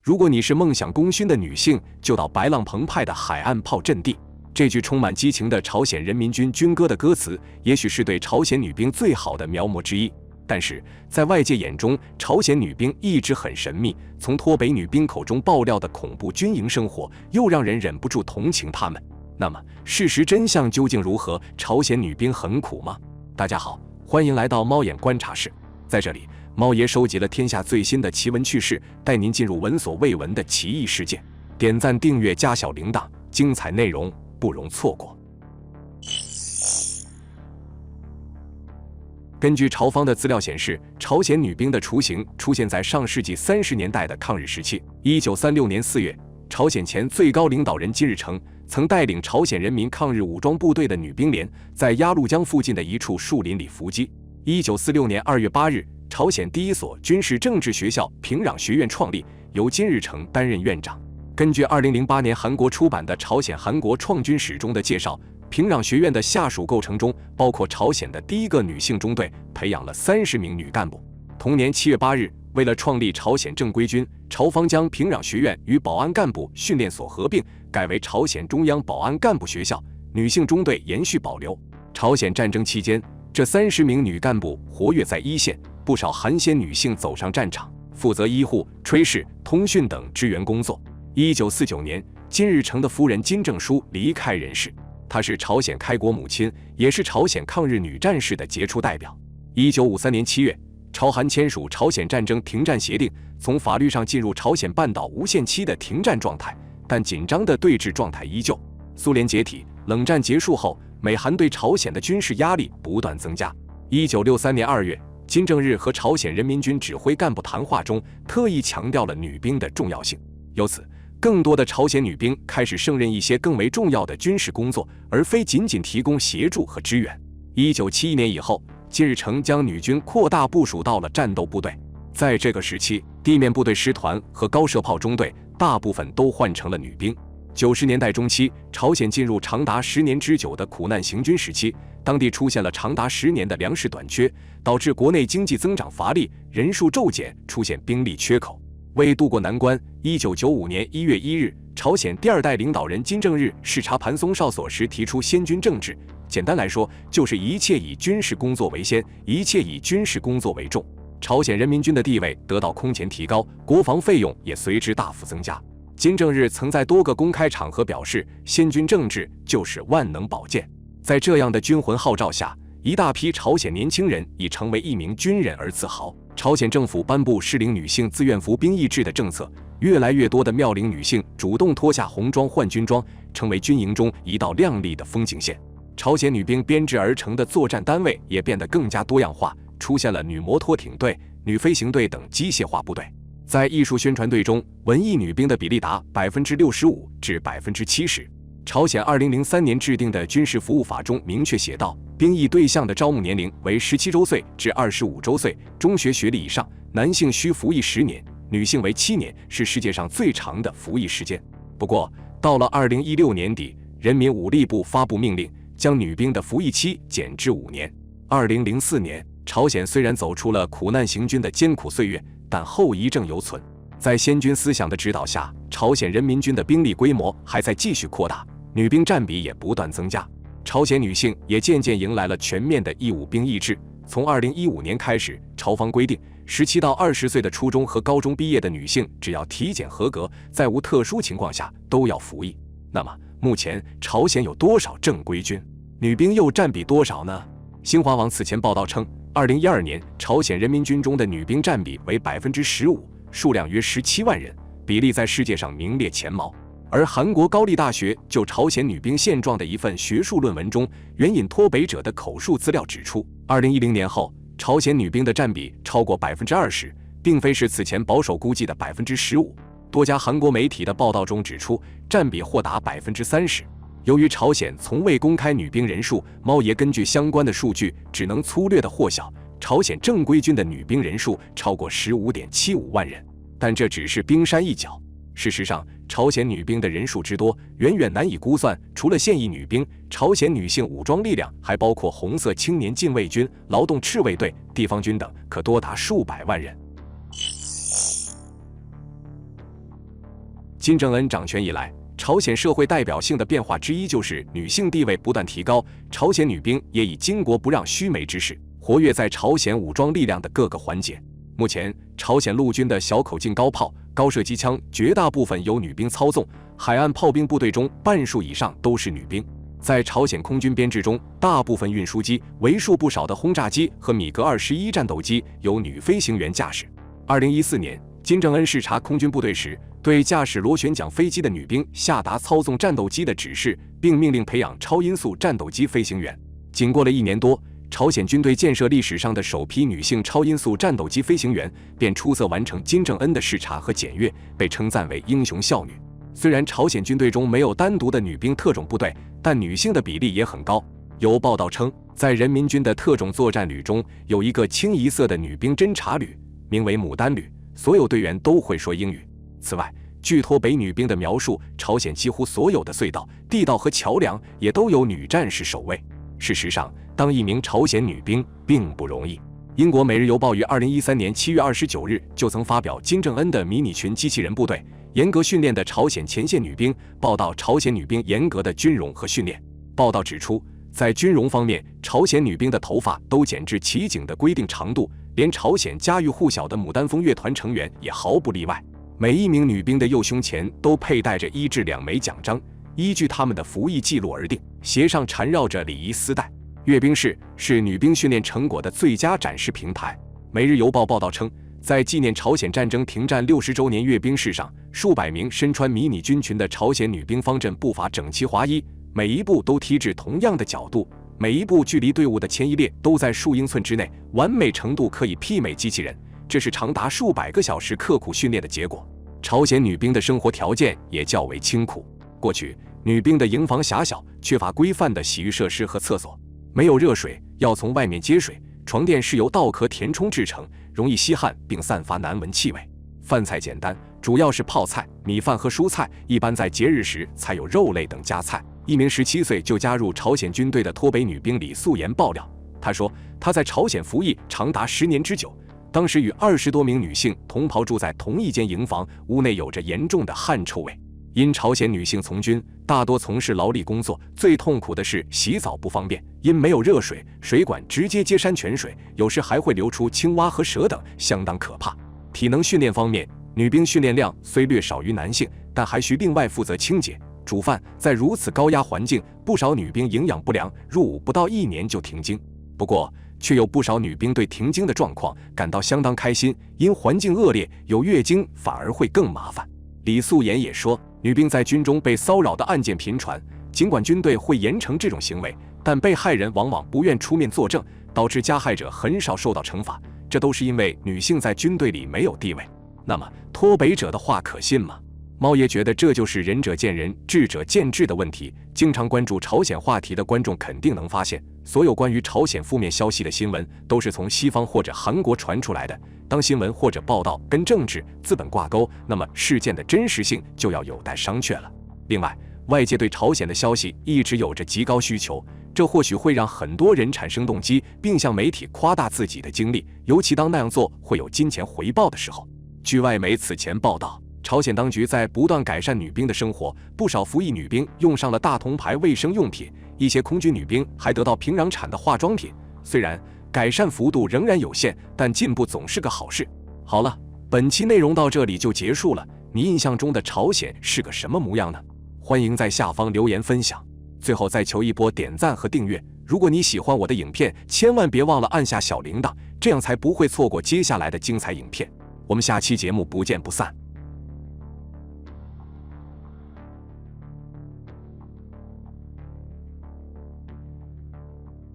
如果你是梦想功勋的女性，就到白浪澎湃的海岸炮阵地。这句充满激情的朝鲜人民军军歌的歌词，也许是对朝鲜女兵最好的描摹之一。但是在外界眼中，朝鲜女兵一直很神秘，从脱北女兵口中爆料的恐怖军营生活，又让人忍不住同情她们。那么，事实真相究竟如何？朝鲜女兵很苦吗？大家好，欢迎来到猫眼观察室，在这里，猫爷收集了天下最新的奇闻趣事，带您进入闻所未闻的奇异事件。点赞、订阅加小铃铛，精彩内容不容错过。根据朝方的资料显示，朝鲜女兵的雏形出现在上世纪30年代的抗日时期。1936年4月，朝鲜前最高领导人金日成曾带领朝鲜人民抗日武装部队的女兵连，在鸭绿江附近的一处树林里伏击。1946年2月8日，朝鲜第一所军事政治学校平壤学院创立，由金日成担任院长。根据2008年韩国出版的《朝鲜韩国创军史》中的介绍，平壤学院的下属构成中包括朝鲜的第一个女性中队，培养了30名女干部。同年7月8日，为了创立朝鲜正规军，朝方将平壤学院与保安干部训练所合并，改为朝鲜中央保安干部学校，女性中队延续保留。朝鲜战争期间，这30名女干部活跃在一线，不少韩鲜女性走上战场，负责医护、炊事、通讯等支援工作。1949年，金日成的夫人金正淑离开人世，她是朝鲜开国母亲，也是朝鲜抗日女战士的杰出代表。1953年7月，朝韩签署朝鲜战争停战协定，从法律上进入朝鲜半岛无限期的停战状态，但紧张的对峙状态依旧。苏联解体，冷战结束后，美韩对朝鲜的军事压力不断增加。1963年2月，金正日和朝鲜人民军指挥干部谈话中，特意强调了女兵的重要性。由此，更多的朝鲜女兵开始胜任一些更为重要的军事工作，而非仅仅提供协助和支援。1971年以后，金日成将女军扩大部署到了战斗部队。在这个时期，地面部队师团和高射炮中队大部分都换成了女兵。90年代中期，朝鲜进入长达10年之久的苦难行军时期，当地出现了长达10年的粮食短缺，导致国内经济增长乏力，人数骤减，出现兵力缺口。为渡过难关，1995年1月1日，朝鲜第2代领导人金正日视察盘松哨所时提出先军政治，简单来说，就是一切以军事工作为先，一切以军事工作为重。朝鲜人民军的地位得到空前提高，国防费用也随之大幅增加。金正日曾在多个公开场合表示，先军政治就是万能宝剑。在这样的军魂号召下，一大批朝鲜年轻人以成为一名军人而自豪。朝鲜政府颁布适龄女性自愿服兵役制的政策，越来越多的妙龄女性主动脱下红装换军装，成为军营中一道亮丽的风景线。朝鲜女兵编制而成的作战单位也变得更加多样化，出现了女摩托艇队、女飞行队等机械化部队。在艺术宣传队中，文艺女兵的比例达65%至70%。朝鲜2003年制定的军事服务法中明确写道，兵役对象的招募年龄为17周岁至25周岁，中学学历以上，男性需服役10年，女性为7年，是世界上最长的服役时间。不过，到了2016年底，人民武力部发布命令，将女兵的服役期减至5年。2004年，朝鲜虽然走出了苦难行军的艰苦岁月，但后遗症犹存。在先军思想的指导下，朝鲜人民军的兵力规模还在继续扩大，女兵占比也不断增加。朝鲜女性也渐渐迎来了全面的义务兵役制。从2015年开始，朝方规定，17到20岁的初中和高中毕业的女性，只要体检合格，在无特殊情况下都要服役。那么，目前朝鲜有多少正规军？女兵又占比多少呢？新华网此前报道称，2012年朝鲜人民军中的女兵占比为15%，数量约17万人，比例在世界上名列前茅。而韩国高丽大学就朝鲜女兵现状的一份学术论文中，援引脱北者的口述资料指出，2010年后，朝鲜女兵的占比超过20%，并非是此前保守估计的15%。多家韩国媒体的报道中指出，占比或达30%。由于朝鲜从未公开女兵人数，猫爷根据相关的数据，只能粗略地获晓，朝鲜正规军的女兵人数超过15.75万人。但这只是冰山一角。事实上，朝鲜女兵的人数之多，远远难以估算。除了现役女兵，朝鲜女性武装力量还包括红色青年禁卫军、劳动赤卫队、地方军等，可多达数百万人。金正恩掌权以来，朝鲜社会代表性的变化之一就是女性地位不断提高，朝鲜女兵也以巾帼不让须眉之势，活跃在朝鲜武装力量的各个环节。目前，朝鲜陆军的小口径高炮、高射机枪绝大部分由女兵操纵，海岸炮兵部队中半数以上都是女兵。在朝鲜空军编制中，大部分运输机、为数不少的轰炸机和米格21战斗机由女飞行员驾驶。2014年，金正恩视察空军部队时，对驾驶螺旋桨飞机的女兵下达操纵战斗机的指示，并命令培养超音速战斗机飞行员。仅过了1年多，朝鲜军队建设历史上的首批女性超音速战斗机飞行员便出色完成金正恩的视察和检阅，被称赞为英雄少女。虽然朝鲜军队中没有单独的女兵特种部队，但女性的比例也很高。有报道称，在人民军的特种作战旅中，有一个清一色的女兵侦察旅，名为牡丹旅，所有队员都会说英语。此外，据脱北女兵的描述，朝鲜几乎所有的隧道、地道和桥梁也都有女战士守卫。事实上，当一名朝鲜女兵并不容易。英国《每日邮报》于2013年7月29日就曾发表金正恩的迷你群机器人部队严格训练的朝鲜前线女兵，报道朝鲜女兵严格的军容和训练。报道指出，在军容方面，朝鲜女兵的头发都剪至齐颈的规定长度，连朝鲜家喻户晓的牡丹峰乐团成员也毫不例外。每一名女兵的右胸前都佩戴着1至2枚奖章，依据她们的服役记录而定，鞋上缠绕着礼仪丝带。阅兵式是女兵训练成果的最佳展示平台。每日邮报报道称，在纪念朝鲜战争停战60周年阅兵式上，数百名身穿迷你军裙的朝鲜女兵方阵步伐整齐划一，每一步都踢至同样的角度，每一步距离队伍的前一列都在数英寸之内，完美程度可以媲美机器人。这是长达数百个小时刻苦训练的结果。朝鲜女兵的生活条件也较为清苦。过去，女兵的营房狭小，缺乏规范的洗浴设施和厕所，没有热水，要从外面接水，床垫是由稻壳填充制成，容易吸汗并散发难闻气味。饭菜简单，主要是泡菜、米饭和蔬菜，一般在节日时才有肉类等加菜。一名17岁就加入朝鲜军队的脱北女兵李素妍爆料，她说她在朝鲜服役长达10年之久，当时与20多名女性同袍住在同一间营房，屋内有着严重的汗臭味。因朝鲜女性从军，大多从事劳力工作，最痛苦的是洗澡不方便，因没有热水，水管直接接山泉水，有时还会流出青蛙和蛇等，相当可怕。体能训练方面，女兵训练量虽略少于男性，但还需另外负责清洁、煮饭。在如此高压环境，不少女兵营养不良，入伍不到1年就停经。不过，却有不少女兵对停经的状况感到相当开心，因环境恶劣，有月经反而会更麻烦。李素妍也说，女兵在军中被骚扰的案件频传，尽管军队会严惩这种行为，但被害人往往不愿出面作证，导致加害者很少受到惩罚，这都是因为女性在军队里没有地位。那么脱北者的话可信吗？猫爷觉得这就是仁者见仁，智者见智的问题。经常关注朝鲜话题的观众肯定能发现，所有关于朝鲜负面消息的新闻都是从西方或者韩国传出来的。当新闻或者报道跟政治、资本挂钩，那么事件的真实性就要有待商榷了。另外，外界对朝鲜的消息一直有着极高需求，这或许会让很多人产生动机，并向媒体夸大自己的经历，尤其当那样做会有金钱回报的时候。据外媒此前报道，朝鲜当局在不断改善女兵的生活，不少服役女兵用上了大铜牌卫生用品，一些空军女兵还得到平壤产的化妆品。虽然改善幅度仍然有限，但进步总是个好事。好了，本期内容到这里就结束了。你印象中的朝鲜是个什么模样呢？欢迎在下方留言分享。最后再求一波点赞和订阅。如果你喜欢我的影片，千万别忘了按下小铃铛，这样才不会错过接下来的精彩影片。我们下期节目不见不散。